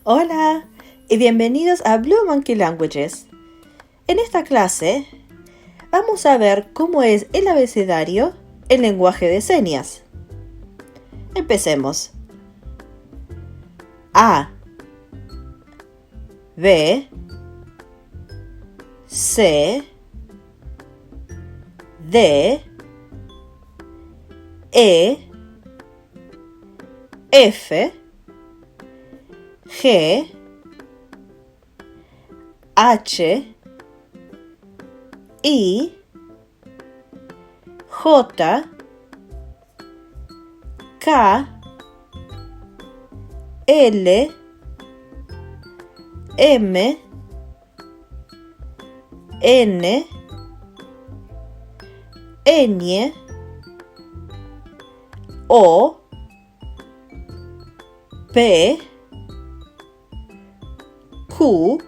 Hola y bienvenidos a Blue Monkey Languages. En esta clase vamos a ver cómo es el abecedario en lenguaje de señas. Empecemos. A, B, C, D, E, F, G, H, I, J, K, L, M, N, Ñ, O, P, Q,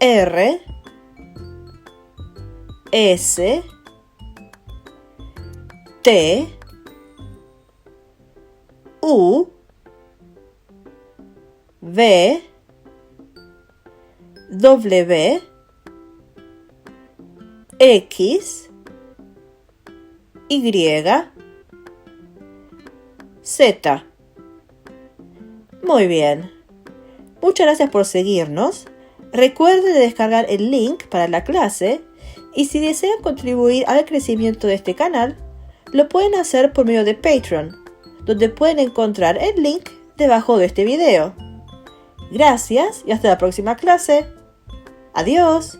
R, S, T, U, V, W, X, Y, Z. Muy bien. Muchas gracias por seguirnos. Recuerden descargar el link para la clase y si desean contribuir al crecimiento de este canal, lo pueden hacer por medio de Patreon, donde pueden encontrar el link debajo de este video. Gracias y hasta la próxima clase. Adiós.